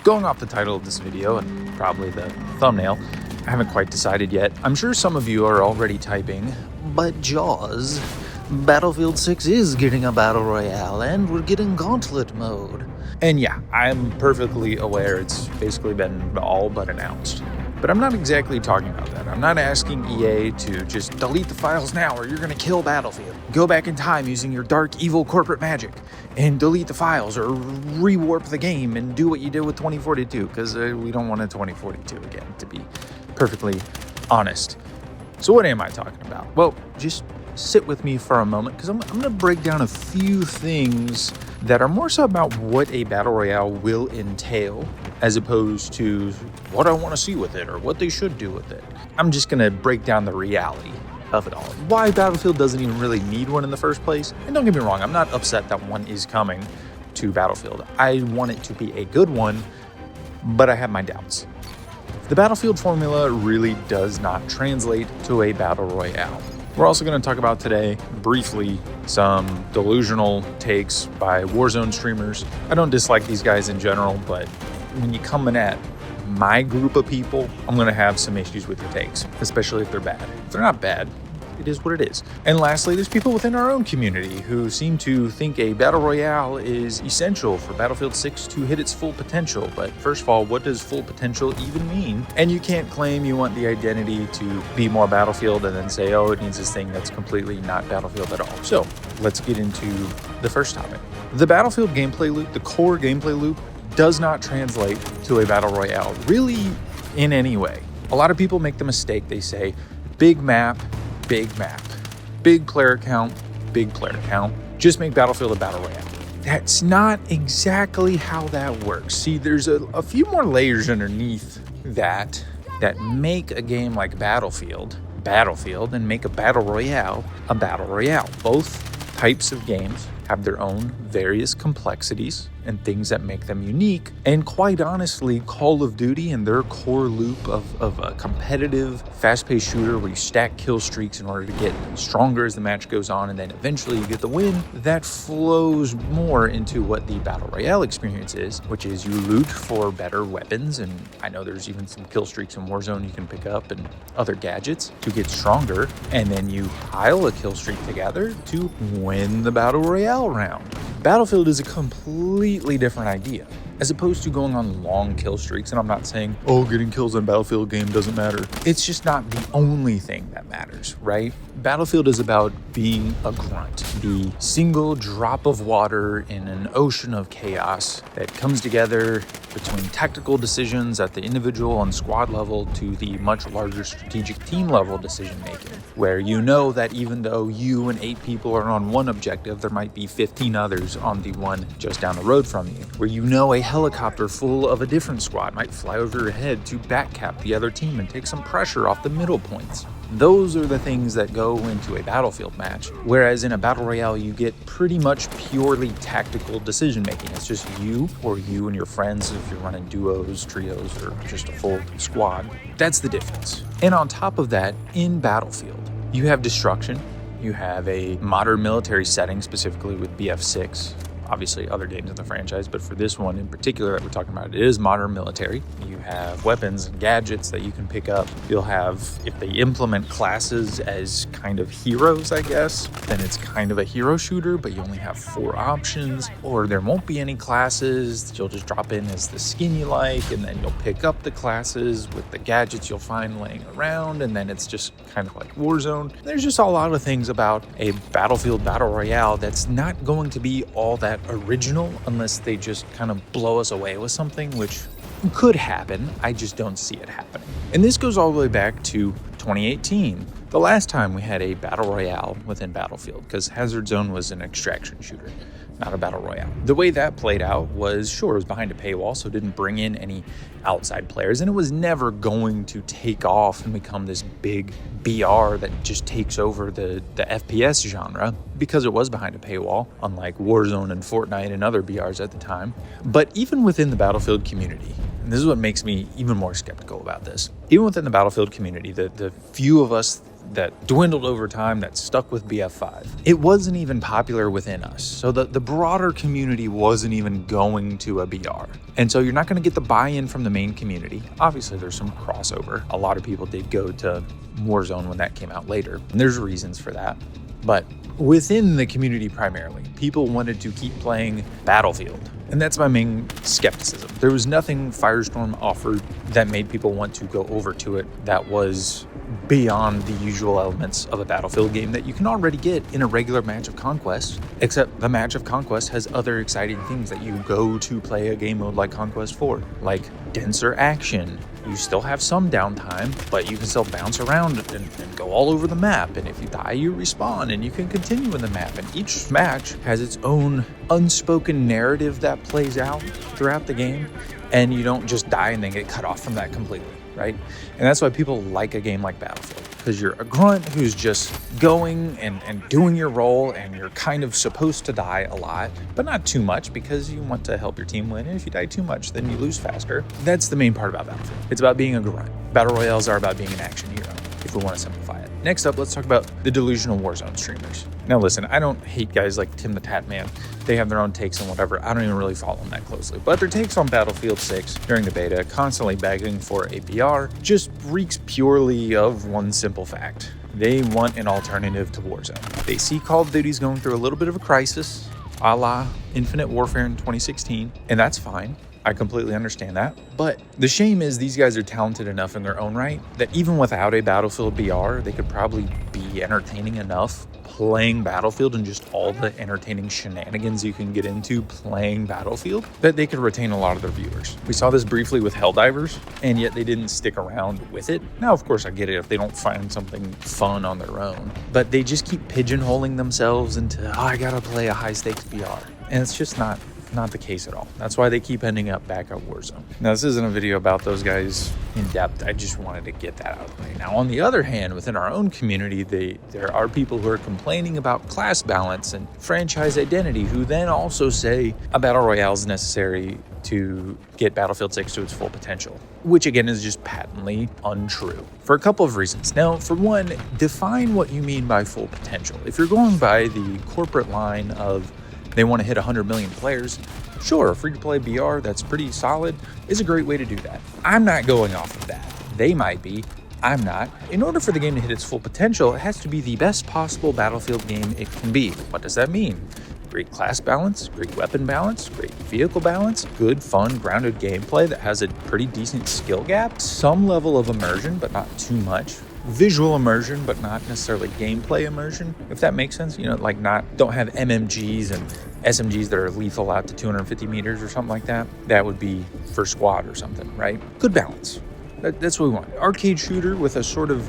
Going off the title of this video and probably the thumbnail, I haven't quite decided yet. I'm sure some of you are already typing, but Jaws, Battlefield 6 is getting a Battle Royale and we're getting Gauntlet mode. And yeah, I'm perfectly aware it's basically been all but announced. But I'm not exactly talking about that. I'm not asking EA to just delete the files now or you're gonna kill Battlefield. Go back in time using your dark, evil corporate magic and delete the files or rewarp the game and do what you did with 2042, because we don't want a 2042 again, to be perfectly honest. So what am I talking about? Well, just sit with me for a moment, because I'm gonna break down a few things that are more so about what a Battle Royale will entail, as opposed to what I want to see with it or what they should do with it. I'm just going to break down the reality of it all. Why Battlefield doesn't even really need one in the first place. And don't get me wrong, I'm not upset that one is coming to Battlefield. I want it to be a good one, but I have my doubts. The Battlefield formula really does not translate to a Battle Royale. We're also going to talk about today, briefly, some delusional takes by Warzone streamers. I don't dislike these guys in general, but when you come in at my group of people, I'm going to have some issues with your takes, especially if they're bad. If they're not bad, it is what it is. And lastly, there's people within our own community who seem to think a Battle Royale is essential for Battlefield 6 to hit its full potential. But first of all, what does full potential even mean? And you can't claim you want the identity to be more Battlefield and then say, oh, it needs this thing that's completely not Battlefield at all. So let's get into the first topic. The Battlefield gameplay loop, the core gameplay loop, does not translate to a Battle Royale really in any way. A lot of people make the mistake, they say, big map, big player count, just make Battlefield a Battle Royale. That's not exactly how that works. See, there's a few more layers underneath that make a game like Battlefield, and make a Battle Royale a Battle Royale. Both types of games have their own various complexities and things that make them unique. And quite honestly, Call of Duty and their core loop of a competitive, fast-paced shooter where you stack kill streaks in order to get stronger as the match goes on, and then eventually you get the win, that flows more into what the Battle Royale experience is, which is you loot for better weapons, and I know there's even some kill streaks in Warzone you can pick up and other gadgets to get stronger, and then you pile a kill streak together to win the Battle Royale round. Battlefield is a completely different idea. As opposed to going on long kill streaks, and I'm not saying, oh, getting kills in a Battlefield game doesn't matter. It's just not the only thing that matters, right? Battlefield is about being a grunt, the single drop of water in an ocean of chaos that comes together between tactical decisions at the individual and squad level to the much larger strategic team level decision making, where you know that even though you and 8 people are on one objective, there might be 15 others on the one just down the road from you, where you know a helicopter full of a different squad might fly over your head to backcap the other team and take some pressure off the middle points. Those are the things that go into a Battlefield match, whereas in a Battle Royale you get pretty much purely tactical decision making. It's just you or you and your friends if you're running duos, trios, or just a full squad. That's the difference. And on top of that, in Battlefield, you have destruction, you have a modern military setting, specifically with BF6, obviously other games in the franchise, but for this one in particular that we're talking about, it is modern military. You have weapons and gadgets that you can pick up. You'll have, if they implement classes as kind of heroes, I guess, then it's kind of a hero shooter, but you only have 4 options, or there won't be any classes. You'll just drop in as the skin you like, and then you'll pick up the classes with the gadgets you'll find laying around, and then it's just kind of like Warzone. There's just a lot of things about a Battlefield Battle Royale that's not going to be all that original unless they just kind of blow us away with something, which could happen. I just don't see it happening. And this goes all the way back to 2018, the last time we had a Battle Royale within Battlefield, because Hazard Zone was an extraction shooter, not a Battle Royale. The way that played out was, sure, it was behind a paywall, so it didn't bring in any outside players, and it was never going to take off and become this big BR that just takes over the FPS genre, because it was behind a paywall, unlike Warzone and Fortnite and other BRs at the time. But even within the Battlefield community, and this is what makes me even more skeptical about this, even within the Battlefield community, the few of us that dwindled over time, that stuck with BF5. It wasn't even popular within us. So the broader community wasn't even going to a BR. And so you're not going to get the buy-in from the main community. Obviously, there's some crossover. A lot of people did go to Warzone when that came out later, and there's reasons for that. But within the community primarily, people wanted to keep playing Battlefield. And that's my main skepticism. There was nothing Firestorm offered that made people want to go over to it that was beyond the usual elements of a Battlefield game that you can already get in a regular match of Conquest, except the match of Conquest has other exciting things that you go to play a game mode like Conquest for, like denser action. You still have some downtime, but you can still bounce around and go all over the map. And if you die, you respawn and you can continue in the map. And each match has its own unspoken narrative that plays out throughout the game. And you don't just die and then get cut off from that completely, right? And that's why people like a game like Battlefield, because you're a grunt who's just going and doing your role, and you're kind of supposed to die a lot, but not too much, because you want to help your team win. And if you die too much, then you lose faster. That's the main part about Battlefield. It's about being a grunt. Battle Royales are about being an action hero, if we want to simplify it. Next up, let's talk about the delusional Warzone streamers. Now listen, I don't hate guys like Tim the Tat Man. They have their own takes on whatever. I don't even really follow them that closely. But their takes on Battlefield 6 during the beta, constantly begging for a BR, just reeks purely of one simple fact. They want an alternative to Warzone. They see Call of Duty's going through a little bit of a crisis, a la Infinite Warfare in 2016, and that's fine. I completely understand that. But the shame is these guys are talented enough in their own right that even without a Battlefield BR, they could probably be entertaining enough playing Battlefield and just all the entertaining shenanigans you can get into playing Battlefield that they could retain a lot of their viewers. We saw this briefly with Helldivers, and yet they didn't stick around with it. Now, of course, I get it if they don't find something fun on their own, but they just keep pigeonholing themselves into, oh, I gotta play a high-stakes BR. And it's just not the case at all. That's why they keep ending up back at Warzone. Now, this isn't a video about those guys in depth. I just wanted to get that out of the way. Now, on the other hand, within our own community, there are people who are complaining about class balance and franchise identity, who then also say a Battle Royale is necessary to get Battlefield 6 to its full potential, which again is just patently untrue for a couple of reasons. Now, for one, define what you mean by full potential. If you're going by the corporate line of they want to hit 100 million players, sure, free-to-play BR, that's pretty solid, is a great way to do that. I'm not going off of that. They might be. I'm not. In order for the game to hit its full potential, it has to be the best possible Battlefield game it can be. What does that mean? Great class balance, great weapon balance, great vehicle balance, good, fun, grounded gameplay that has a pretty decent skill gap, some level of immersion, but not too much. Visual immersion, but not necessarily gameplay immersion, if that makes sense. You know, like don't have MMGs and SMGs that are lethal out to 250 meters or something like that. That would be for squad or something, right? Good balance. That's what we want. Arcade shooter with a sort of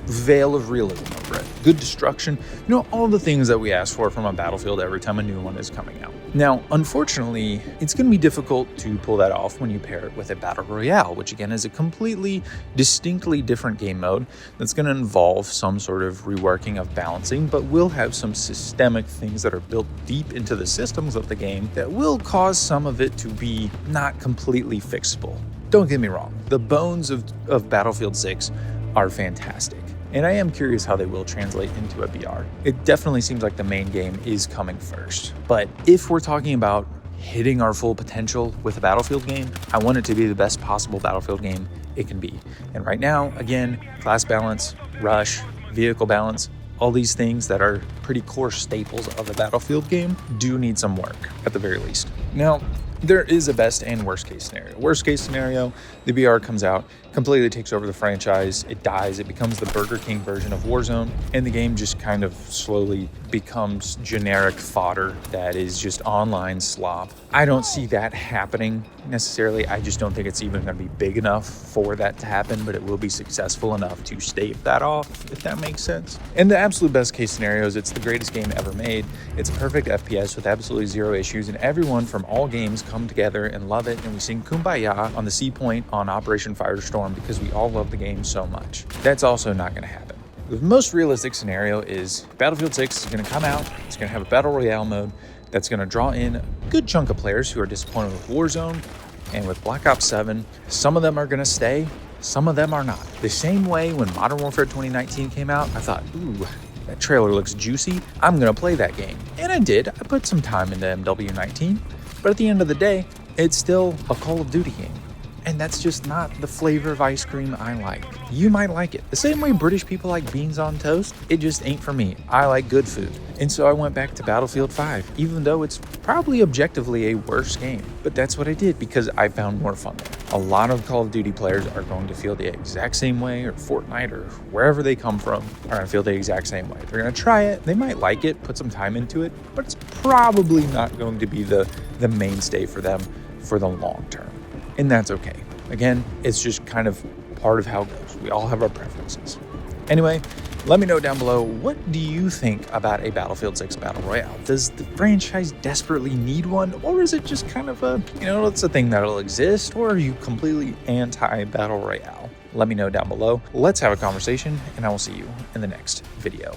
veil of realism over it. Good destruction. You know, all the things that we ask for from a Battlefield every time a new one is coming out. Now, unfortunately, it's going to be difficult to pull that off when you pair it with a Battle Royale, which again is a completely, distinctly different game mode that's going to involve some sort of reworking of balancing, but will have some systemic things that are built deep into the systems of the game that will cause some of it to be not completely fixable. Don't get me wrong, the bones of Battlefield 6 are fantastic. And I am curious how they will translate into a BR. It definitely seems like the main game is coming first. But if we're talking about hitting our full potential with a Battlefield game, I want it to be the best possible Battlefield game it can be. And right now, again, class balance, rush, vehicle balance, all these things that are pretty core staples of a Battlefield game do need some work, at the very least. Now, there is a best and worst case scenario. Worst case scenario, the BR comes out, completely takes over the franchise, it dies, it becomes the Burger King version of Warzone, and the game just kind of slowly becomes generic fodder that is just online slop. I don't see that happening necessarily. I just don't think it's even going to be big enough for that to happen, but it will be successful enough to stave that off, if that makes sense. And the absolute best case scenario is it's the greatest game ever made. It's a perfect FPS with absolutely zero issues, and everyone from all games come together and love it, and we sing Kumbaya on the Sea Point on Operation Firestorm because we all love the game so much. That's also not going to happen. The most realistic scenario is Battlefield 6 is going to come out, it's going to have a Battle Royale mode that's going to draw in a good chunk of players who are disappointed with Warzone and with Black Ops 7. Some of them are going to stay, some of them are not. The same way when Modern Warfare 2019 came out, I thought, ooh, that trailer looks juicy, I'm gonna play that game. And I did. I put some time into MW19, but at the end of the day, it's still a Call of Duty game. And that's just not the flavor of ice cream I like. You might like it. The same way British people like beans on toast, it just ain't for me. I like good food. And so I went back to Battlefield 5, even though it's probably objectively a worse game. But that's what I did because I found more fun there. A lot of Call of Duty players are going to feel the exact same way, or Fortnite, or wherever they come from, are going to feel the exact same way. They're going to try it, they might like it, put some time into it, but it's probably not going to be the mainstay for them for the long term. And that's okay. Again, it's just kind of part of how it goes. We all have our preferences. Anyway, let me know down below, what do you think about a Battlefield 6 Battle Royale? Does the franchise desperately need one? Or is it just kind of a, it's a thing that'll exist? Or are you completely anti-Battle Royale? Let me know down below. Let's have a conversation, and I will see you in the next video.